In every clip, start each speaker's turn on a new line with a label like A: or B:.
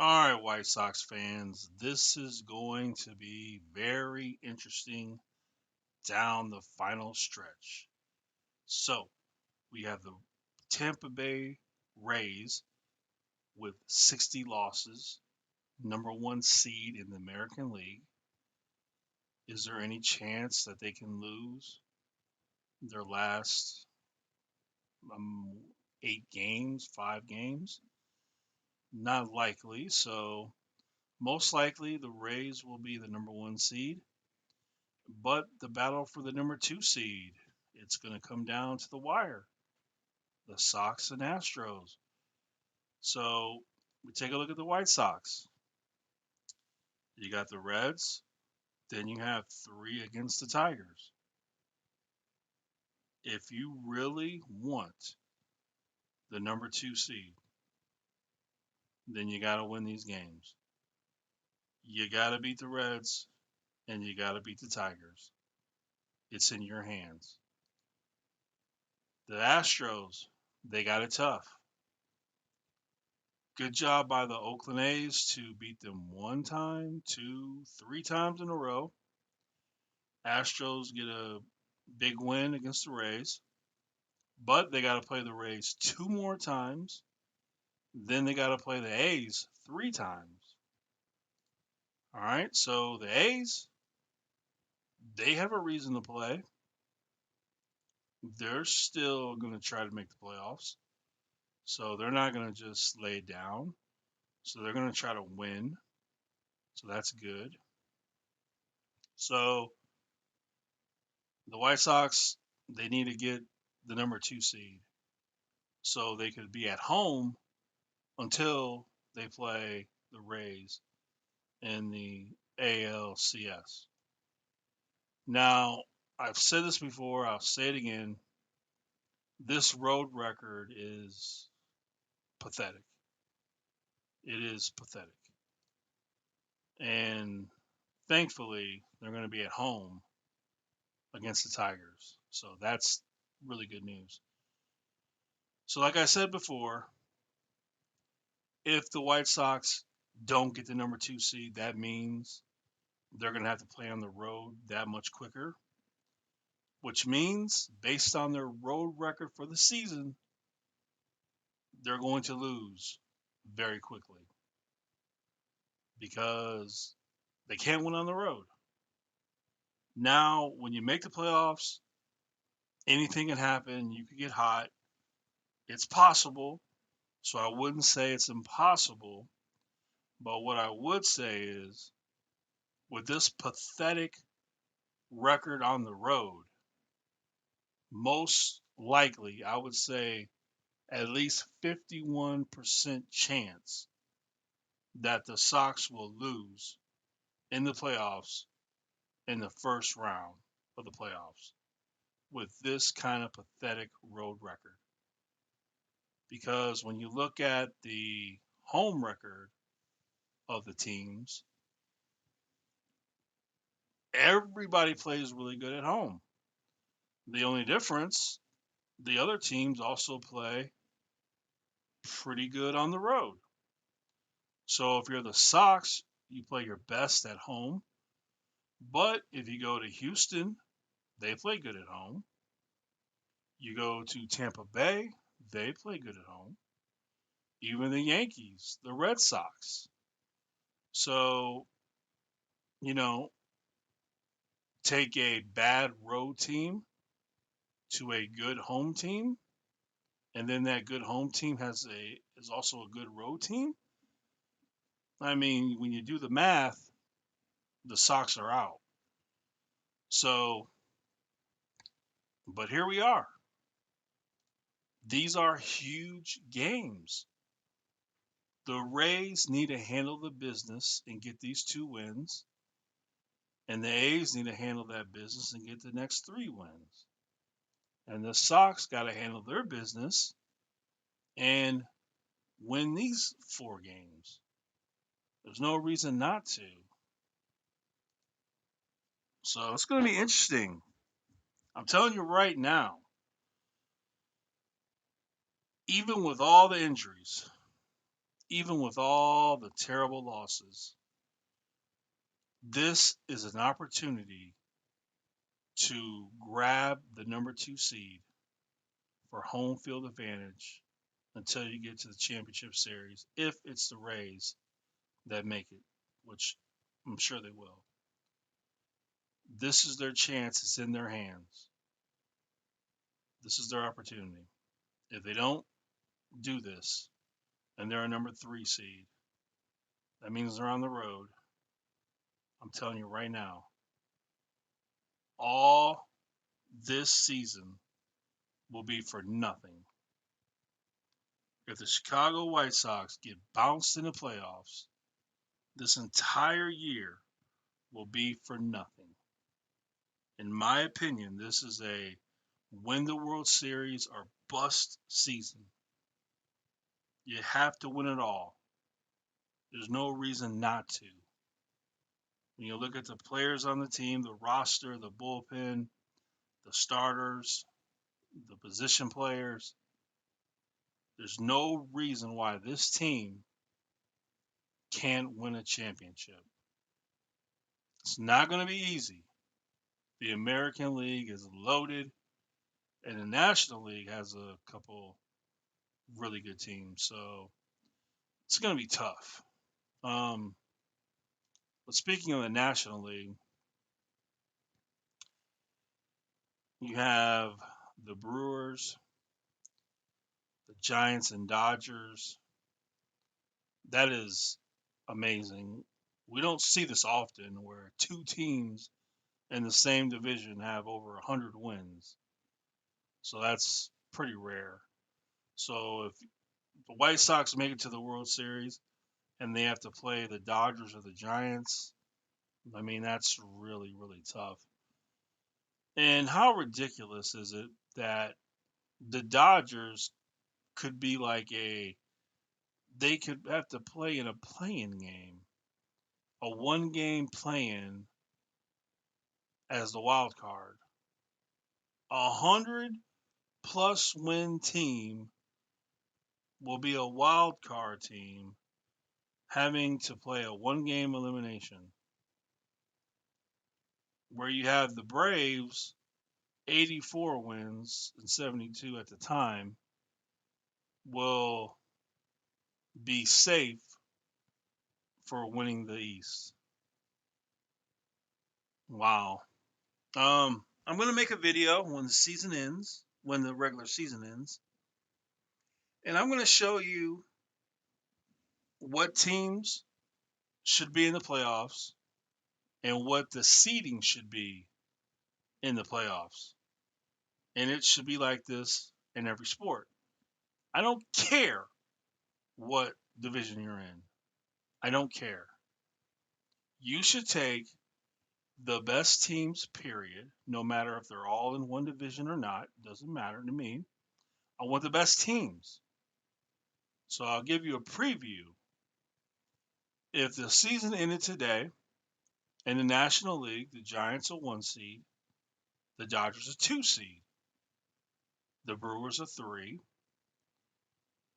A: All right, White Sox fans, this is going to be very interesting down the final stretch. So, we have the Tampa Bay Rays with 60 losses, number one seed in the American League. Is there any chance that they can lose their last um, 8 games, 5 games? Not likely. So, most likely the Rays will be the number one seed. But the battle for the number two seed, it's going to come down to the wire. The Sox and Astros. So we take a look at the White Sox. You got the Reds, then you have three against the Tigers. If you really want the number two seed, then you got to win these games. You got to beat the Reds and you got to beat the Tigers. It's in your hands. The Astros, they got it tough. Good job by the Oakland A's to beat them one time, two, 3 times in a row. Astros get a big win against the Rays, but they got to play the Rays 2 more times. Then they got to play the A's 3 times. All right, so the A's, they have a reason to play. They're still going to try to make the playoffs. So they're not going to just lay it down. So they're going to try to win. So that's good. So the White Sox, they need to get the number two seed so they could be at home until they play the Rays in the ALCS. Now, I've said this before, I'll say it again. This road record is pathetic. It is pathetic. And thankfully, they're going to be at home against the Tigers. So that's really good news. So, like I said before, if the White Sox don't get the number two seed, that means they're going to have to play on the road that much quicker, which means, based on their road record for the season, they're going to lose very quickly because they can't win on the road. Now, when you make the playoffs, anything can happen. You could get hot. It's possible. So I wouldn't say it's impossible. But what I would say is, with this pathetic record on the road, most likely, I would say at least 51% chance that the Sox will lose in the playoffs in the first round of the playoffs with this kind of pathetic road record. Because when you look at the home record of the teams, everybody plays really good at home. The only difference, the other teams also play pretty good on the road. So if you're the Sox, you play your best at home. But if you go to Houston, they play good at home. You go to Tampa Bay, they play good at home. Even the Yankees, the Red Sox. So, you know, take a bad road team to a good home team, and then that good home team is also a good road team. I mean, when you do the math, the Sox are out. So, but here we are. These are huge games. The Rays need to handle the business and get these 2 wins, and the A's need to handle that business and get the next 3 wins. And the Sox got to handle their business and win these 4 games. There's no reason not to. So it's going to be interesting. I'm telling you right now, even with all the injuries, even with all the terrible losses, this is an opportunity to grab the number 2 seed for home field advantage until you get to the championship series, if it's the Rays that make it, which I'm sure they will. This is their chance. It's in their hands. This is their opportunity. If they don't do this and they're a number 3 seed, that means they're on the road. I'm telling you right now, all this season will be for nothing. If the Chicago White Sox get bounced in the playoffs, this entire year will be for nothing. In my opinion, this is a win the World Series or bust season. You have to win it all. There's no reason not to. When you look at the players on the team, the roster, the bullpen, the starters, the position players, there's no reason why this team can't win a championship. It's not going to be easy. The American League is loaded, and the National League has a couple really good teams. So it's going to be tough. But speaking of the National League, you have the Brewers, the Giants, and Dodgers. That is amazing. We don't see this often where two teams in the same division have over 100 wins. So that's pretty rare. So if the White Sox make it to the World Series and they have to play the Dodgers or the Giants, I mean, that's really, really tough. And how ridiculous is it that the Dodgers could be they could have to play in a playing game, a 1 game play-in as the wild card. 100+ win team will be a wild card team having to play a 1 game elimination, where you have the Braves 84 wins and 72 at the time will be safe for winning the East. Wow. I'm gonna make a video when the season ends, when the regular season ends, and I'm gonna show you what teams should be in the playoffs and what the seeding should be in the playoffs. And it should be like this in every sport. I don't care what division you're in. I don't care. You should take the best teams, period, no matter if they're all in one division or not. Doesn't matter to me. I want the best teams. So I'll give you a preview. If the season ended today in the National League, the Giants are 1 seed, the Dodgers are 2 seed, the Brewers are 3,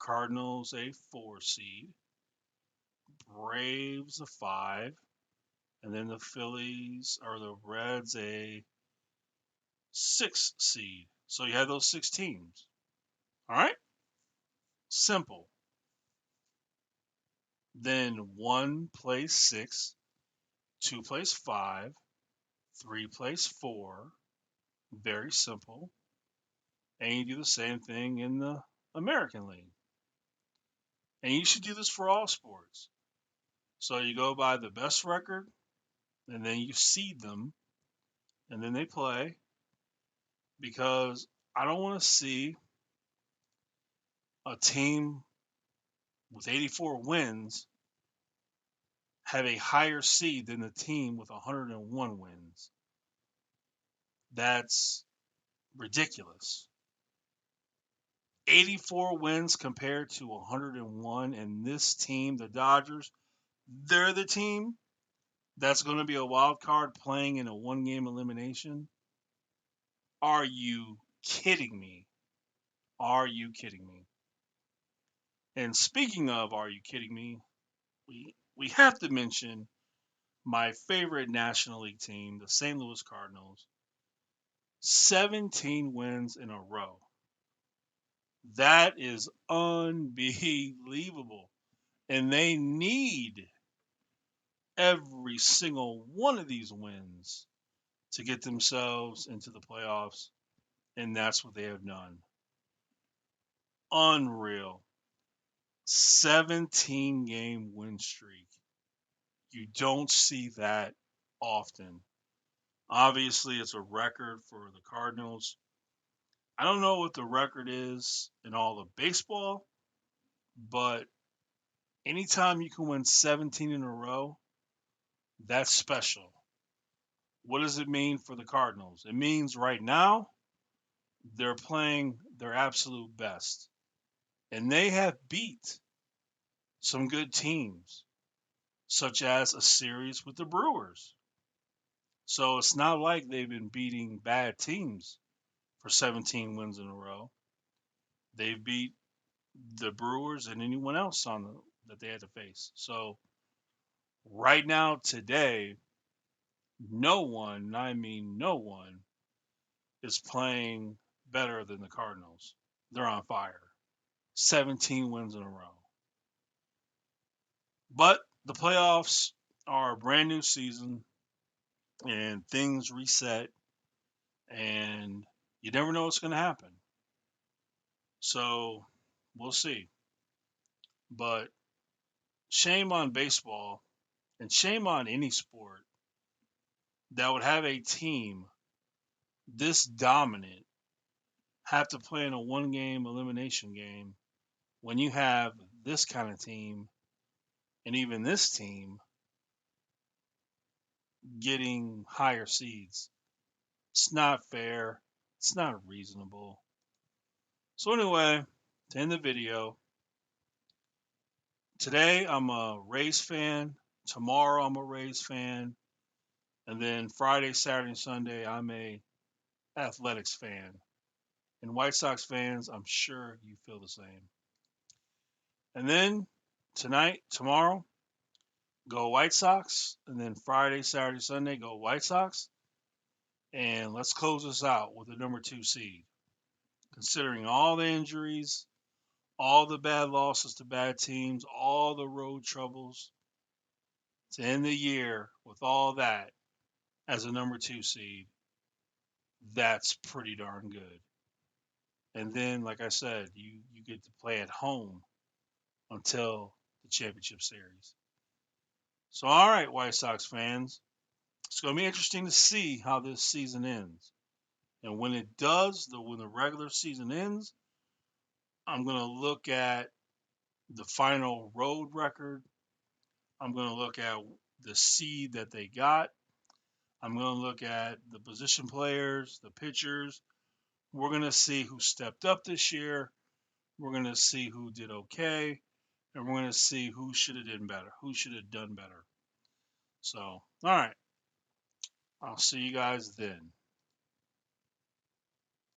A: Cardinals a 4 seed, Braves a 5, and then the Phillies or the Reds a 6 seed. So you have those 6 teams. All right? Simple. Then 1 plays 6, 2 plays 5, 3 plays 4. Very simple. And you do the same thing in the American League. And you should do this for all sports. So you go by the best record, and then you seed them, and then they play. Because I don't want to see a team with 84 wins have a higher seed than the team with 101 wins. That's ridiculous. 84 wins compared to 101, and this team, the Dodgers, they're the team that's going to be a wild card playing in a 1 game elimination. Are you kidding me? Are you kidding me? And speaking of, are you kidding me? We have to mention my favorite National League team, the St. Louis Cardinals. 17 wins in a row. That is unbelievable. And they need every single one of these wins to get themselves into the playoffs. And that's what they have done. Unreal. 17-game win streak. You don't see that often. Obviously, it's a record for the Cardinals. I don't know what the record is in all of baseball, but anytime you can win 17 in a row, that's special. What does it mean for the Cardinals? It means right now they're playing their absolute best. And they have beat some good teams, such as a series with the Brewers. So it's not like they've been beating bad teams for 17 wins in a row. They've beat the Brewers and anyone else that they had to face. So right now, today, no one, I mean no one, is playing better than the Cardinals. They're on fire. 17 wins in a row. But the playoffs are a brand new season and things reset and you never know what's going to happen. So we'll see. But shame on baseball and shame on any sport that would have a team this dominant have to play in a one game elimination game when you have this kind of team and even this team getting higher seeds. It's not fair. It's not reasonable. So, anyway, to end the video, today I'm a Rays fan. Tomorrow I'm a Rays fan. And then Friday, Saturday, and Sunday I'm a Athletics fan. And White Sox fans, I'm sure you feel the same. And then tonight, tomorrow, go White Sox. And then Friday, Saturday, Sunday, go White Sox. And let's close this out with the number 2 seed. Considering all the injuries, all the bad losses to bad teams, all the road troubles, to end the year with all that as a number 2 seed, that's pretty darn good. And then, like I said, you get to play at home until the championship series. So, all right, White Sox fans, it's going to be interesting to see how this season ends. And when it does, when the regular season ends, I'm going to look at the final road record. I'm going to look at the seed that they got. I'm going to look at the position players, the pitchers. We're going to see who stepped up this year. We're going to see who did okay. And we're going to see who should have done better, who should have done better. So, all right. I'll see you guys then.